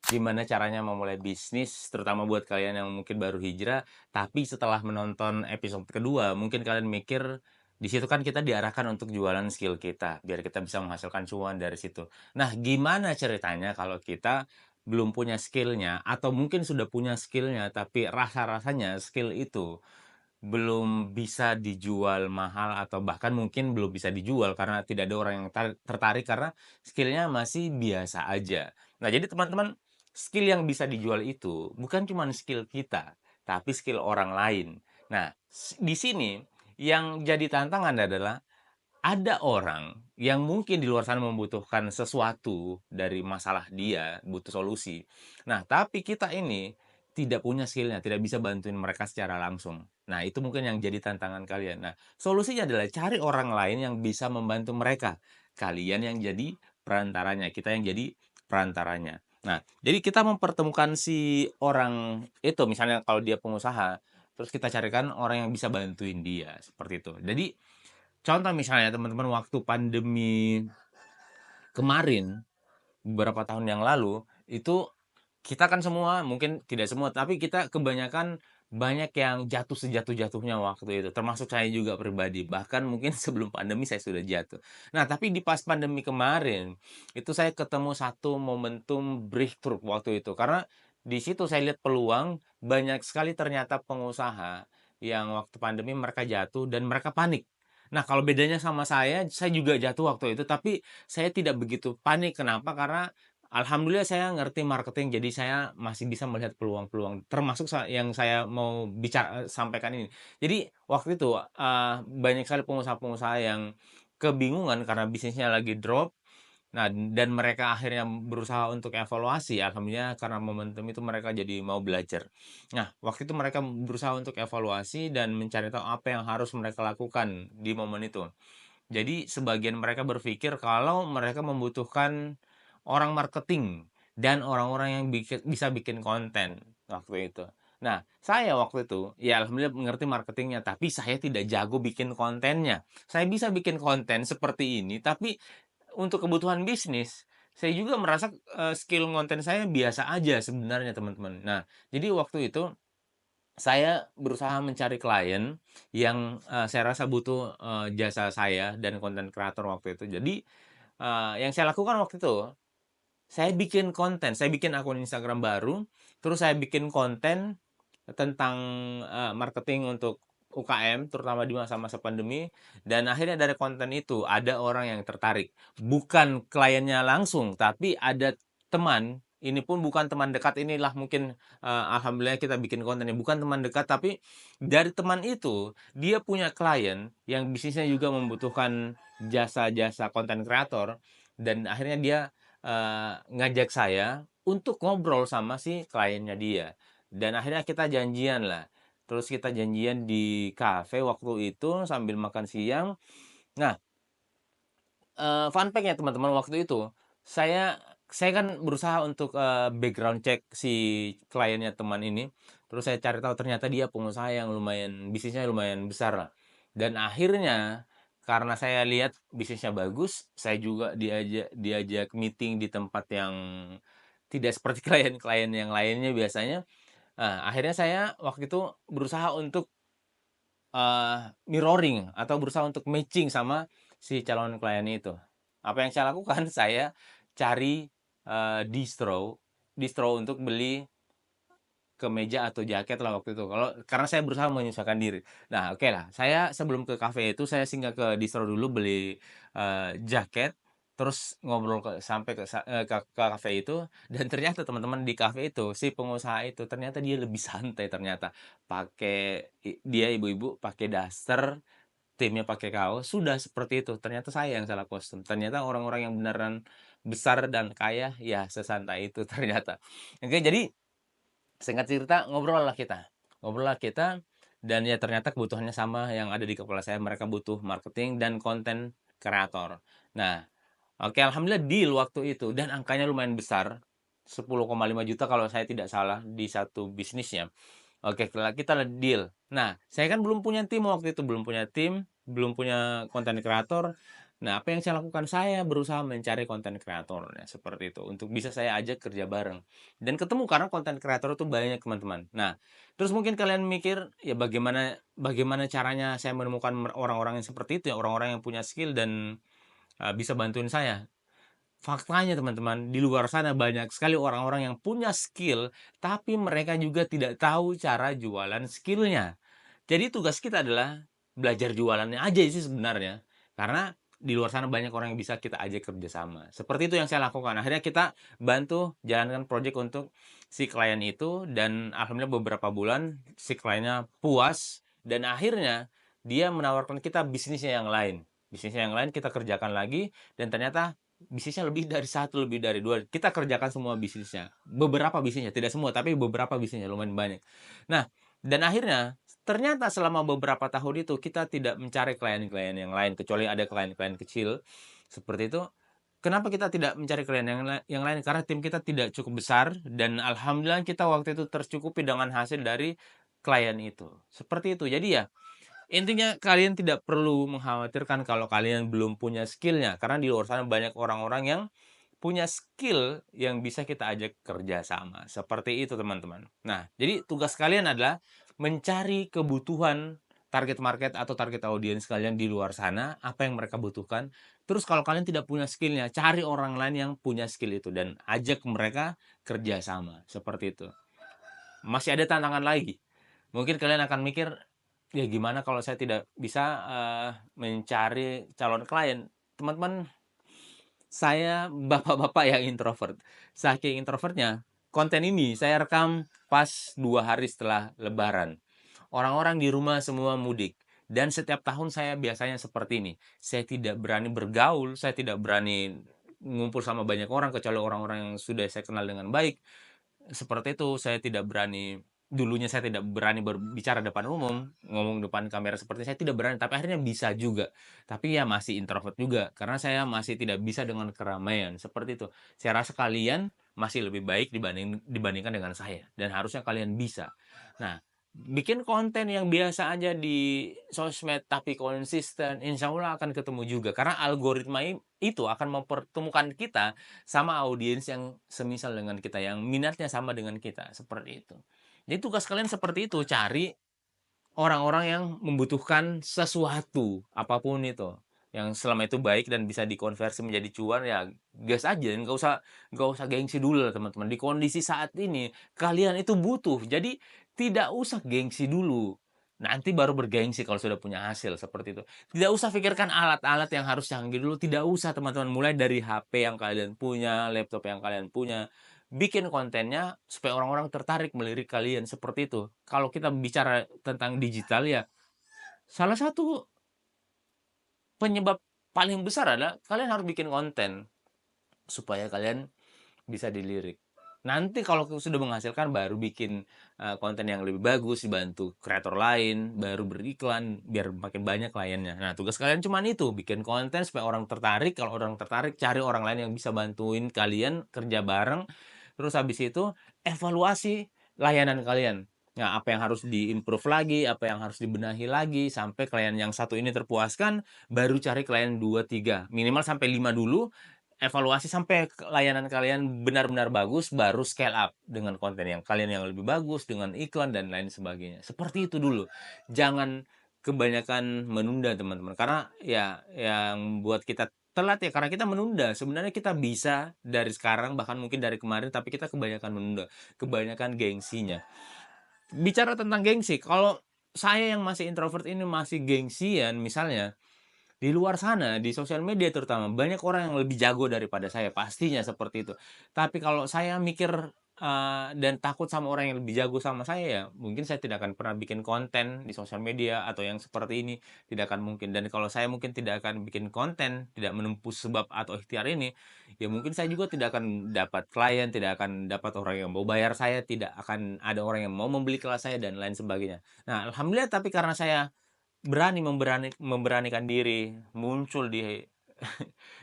Gimana caranya memulai bisnis, terutama buat kalian yang mungkin baru hijrah, tapi setelah menonton episode kedua, mungkin kalian mikir, di situ kan kita diarahkan untuk jualan skill kita, biar kita bisa menghasilkan cuan dari situ. Nah, gimana ceritanya kalau kita belum punya skillnya, atau mungkin sudah punya skillnya, tapi rasa-rasanya skill itu belum bisa dijual mahal atau bahkan mungkin belum bisa dijual karena tidak ada orang yang tertarik karena skillnya masih biasa aja. Nah, jadi teman-teman, skill yang bisa dijual itu bukan cuma skill kita, tapi skill orang lain. Nah, di sini yang jadi tantangan adalah ada orang yang mungkin di luar sana membutuhkan sesuatu dari masalah dia, butuh solusi. Nah, tapi kita ini tidak punya skillnya, tidak bisa bantuin mereka secara langsung. Nah, itu mungkin yang jadi tantangan kalian. Nah, solusinya adalah cari orang lain yang bisa membantu mereka. Kalian yang jadi perantaranya, kita yang jadi perantaranya. Nah, jadi kita mempertemukan si orang itu, misalnya kalau dia pengusaha, terus kita carikan orang yang bisa bantuin dia, seperti itu. Jadi, contoh misalnya teman-teman waktu pandemi kemarin, beberapa tahun yang lalu, itu kita kan semua, mungkin tidak semua, tapi kita kebanyakan banyak yang jatuh sejatuh-jatuhnya waktu itu, termasuk saya juga pribadi. Bahkan mungkin sebelum pandemi saya sudah jatuh. Nah, tapi di pas pandemi kemarin, itu saya ketemu satu momentum breakthrough waktu itu. Karena di situ saya lihat peluang, banyak sekali ternyata pengusaha yang waktu pandemi mereka jatuh dan mereka panik. Nah, kalau bedanya sama saya juga jatuh waktu itu, tapi saya tidak begitu panik. Kenapa? Karena alhamdulillah saya ngerti marketing, jadi saya masih bisa melihat peluang-peluang, termasuk yang saya mau sampaikan ini. Jadi waktu itu, banyak sekali pengusaha-pengusaha yang kebingungan karena bisnisnya lagi drop. Nah, dan mereka akhirnya berusaha untuk evaluasi, alhamdulillah karena momentum itu mereka jadi mau belajar. Nah, waktu itu mereka berusaha untuk evaluasi dan mencari tahu apa yang harus mereka lakukan di momen itu. Jadi sebagian mereka berpikir kalau mereka membutuhkan orang marketing dan orang-orang yang bisa bikin konten waktu itu. Nah, saya waktu itu, ya alhamdulillah mengerti marketingnya, tapi saya tidak jago bikin kontennya. Saya bisa bikin konten seperti ini, tapi untuk kebutuhan bisnis, saya juga merasa skill konten saya biasa aja sebenarnya teman-teman. Nah, jadi waktu itu saya berusaha mencari klien yang, saya rasa butuh, jasa saya dan konten kreator waktu itu. Jadi, yang saya lakukan waktu itu, saya bikin konten, saya bikin akun Instagram baru, terus saya bikin konten tentang, marketing untuk UKM, terutama di masa-masa pandemi, dan akhirnya dari konten itu ada orang yang tertarik. Bukan kliennya langsung, tapi ada teman, ini pun bukan teman dekat, inilah mungkin, alhamdulillah kita bikin kontennya, bukan teman dekat, tapi dari teman itu, dia punya klien yang bisnisnya juga membutuhkan jasa-jasa konten kreator, dan akhirnya dia, ngajak saya untuk ngobrol sama si kliennya dia. Dan akhirnya kita janjian lah. Terus kita janjian di kafe waktu itu sambil makan siang. Nah, fun fact-nya teman-teman waktu itu, saya kan berusaha untuk, background check si kliennya teman ini, terus saya cari tahu ternyata dia pengusaha yang lumayan bisnisnya lumayan besar lah. Dan akhirnya karena saya lihat bisnisnya bagus, saya juga diajak diajak meeting di tempat yang tidak seperti klien-klien yang lainnya biasanya. Nah, akhirnya saya waktu itu berusaha untuk, mirroring atau berusaha untuk matching sama si calon klien itu. Apa yang saya lakukan, saya cari, distro distro untuk beli kemeja atau jaket lah waktu itu. Karena saya berusaha menyesuaikan diri. Nah, oke lah, saya sebelum ke kafe itu saya singgah ke distro dulu beli, jaket, terus ngobrol sampai ke kafe itu, dan ternyata teman-teman di kafe itu, si pengusaha itu ternyata dia lebih santai ternyata. Dia ibu-ibu pakai daster, timnya pakai kaos, sudah seperti itu. Ternyata saya yang salah kostum. Ternyata orang-orang yang beneran besar dan kaya, ya sesantai itu ternyata. Oke, jadi singkat cerita ngobrol lah kita, dan ya ternyata kebutuhannya sama yang ada di kepala saya, mereka butuh marketing dan konten kreator. Nah, oke, alhamdulillah deal waktu itu dan angkanya lumayan besar, 10,5 juta kalau saya tidak salah di satu bisnisnya. Oke, kita deal. Nah, saya kan belum punya tim waktu itu, belum punya tim, belum punya konten kreator. Nah, apa yang saya lakukan? Saya berusaha mencari konten kreator, ya, seperti itu, untuk bisa saya ajak kerja bareng. Dan ketemu karena konten kreator itu banyak, teman-teman. Nah, terus mungkin kalian mikir, ya bagaimana bagaimana caranya saya menemukan orang-orang yang seperti itu ya, orang-orang yang punya skill dan bisa bantuin saya. Faktanya teman-teman, di luar sana banyak sekali orang-orang yang punya skill, tapi mereka juga tidak tahu cara jualan skillnya. Jadi tugas kita adalah belajar jualannya aja sih sebenarnya. Karena di luar sana banyak orang yang bisa kita ajak kerjasama. Seperti itu yang saya lakukan. Akhirnya kita bantu jalankan project untuk si klien itu, dan alhamdulillah beberapa bulan si kliennya puas, dan akhirnya dia menawarkan kita bisnisnya yang lain. Bisnisnya yang lain kita kerjakan lagi, dan ternyata bisnisnya lebih dari satu, lebih dari dua. Kita kerjakan semua bisnisnya. Beberapa bisnisnya, tidak semua, tapi beberapa bisnisnya lumayan banyak. Nah, dan akhirnya ternyata selama beberapa tahun itu kita tidak mencari klien-klien yang lain, kecuali ada klien-klien kecil seperti itu. Kenapa kita tidak mencari klien yang lain? Karena tim kita tidak cukup besar, dan alhamdulillah kita waktu itu tercukupi dengan hasil dari klien itu. Seperti itu. Jadi ya, intinya kalian tidak perlu mengkhawatirkan kalau kalian belum punya skillnya, karena di luar sana banyak orang-orang yang punya skill yang bisa kita ajak kerja sama. Seperti itu, teman-teman. Nah, jadi tugas kalian adalah mencari kebutuhan target market atau target audiens kalian di luar sana, apa yang mereka butuhkan. Terus kalau kalian tidak punya skillnya, cari orang lain yang punya skill itu dan ajak mereka kerja sama. Seperti itu. Masih ada tantangan lagi. Mungkin kalian akan mikir, ya gimana kalau saya tidak bisa mencari calon klien? Teman-teman, saya bapak-bapak yang introvert. Saking introvertnya, konten ini saya rekam pas 2 hari setelah Lebaran. Orang-orang di rumah semua mudik. Dan setiap tahun saya biasanya seperti ini. Saya tidak berani bergaul, saya tidak berani ngumpul sama banyak orang, kecuali orang-orang yang sudah saya kenal dengan baik. Seperti itu, saya tidak berani, dulunya saya tidak berani berbicara depan umum, ngomong depan kamera seperti saya tidak berani, tapi akhirnya bisa juga. Tapi ya masih introvert juga, karena saya masih tidak bisa dengan keramaian, seperti itu. Saya rasa kalian masih lebih baik dibandingkan dengan saya, dan harusnya kalian bisa. Nah, bikin konten yang biasa aja di sosmed tapi konsisten, insya Allah akan ketemu juga. Karena algoritma itu akan mempertemukan kita sama audiens yang semisal dengan kita, yang minatnya sama dengan kita, seperti itu. Jadi tugas kalian seperti itu, cari orang-orang yang membutuhkan sesuatu, apapun itu, yang selama itu baik dan bisa dikonversi menjadi cuan, ya gas aja, nggak usah gengsi dulu lah teman-teman. Di kondisi saat ini, kalian itu butuh, jadi tidak usah gengsi dulu. Nanti baru bergengsi kalau sudah punya hasil, seperti itu. Tidak usah pikirkan alat-alat yang harus canggih dulu, tidak usah teman-teman. Mulai dari HP yang kalian punya, laptop yang kalian punya, bikin kontennya supaya orang-orang tertarik melirik kalian, seperti itu. Kalau kita bicara tentang digital ya, salah satu penyebab paling besar adalah kalian harus bikin konten supaya kalian bisa dilirik. Nanti kalau sudah menghasilkan baru bikin konten yang lebih bagus, dibantu kreator lain, baru beriklan biar makin banyak kliennya. Nah, tugas kalian cuma itu, bikin konten supaya orang tertarik. Kalau orang tertarik, cari orang lain yang bisa bantuin kalian kerja bareng. Terus habis itu evaluasi layanan kalian. Nah, apa yang harus diimprove lagi, apa yang harus dibenahi lagi sampai klien yang satu ini terpuaskan, baru cari klien 2 3, minimal sampai 5 dulu. Evaluasi sampai layanan kalian benar-benar bagus, baru scale up dengan konten yang kalian yang lebih bagus, dengan iklan dan lain sebagainya. Seperti itu dulu. Jangan kebanyakan menunda, teman-teman. Karena ya yang buat kita telat ya karena kita menunda. Sebenarnya kita bisa dari sekarang, bahkan mungkin dari kemarin, tapi kita kebanyakan menunda. Kebanyakan gengsinya. Bicara tentang gengsi, kalau saya yang masih introvert ini masih gengsian misalnya, di luar sana, di sosial media terutama, banyak orang yang lebih jago daripada saya, pastinya seperti itu. Tapi kalau saya mikir, dan takut sama orang yang lebih jago sama saya, ya mungkin saya tidak akan pernah bikin konten di sosial media atau yang seperti ini, tidak akan mungkin. Dan kalau saya mungkin tidak akan bikin konten, tidak menempuh sebab atau ikhtiar ini, ya mungkin saya juga tidak akan dapat klien, tidak akan dapat orang yang mau bayar saya, tidak akan ada orang yang mau membeli kelas saya dan lain sebagainya. Nah, alhamdulillah, tapi karena saya memberanikan diri muncul di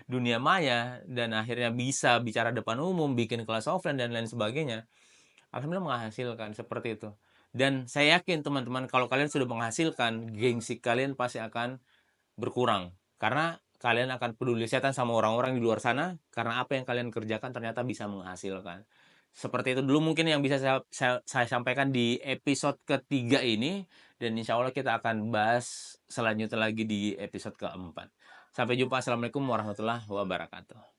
dunia maya dan akhirnya bisa bicara depan umum, bikin kelas offline dan lain sebagainya. Alhamdulillah menghasilkan seperti itu. Dan saya yakin teman-teman kalau kalian sudah menghasilkan, gengsi kalian pasti akan berkurang. Karena kalian akan peduli kesehatan sama orang-orang di luar sana karena apa yang kalian kerjakan ternyata bisa menghasilkan. Seperti itu dulu mungkin yang bisa saya sampaikan di episode ketiga ini, dan insya Allah kita akan bahas selanjutnya lagi di episode keempat. Sampai jumpa. Assalamualaikum warahmatullahi wabarakatuh.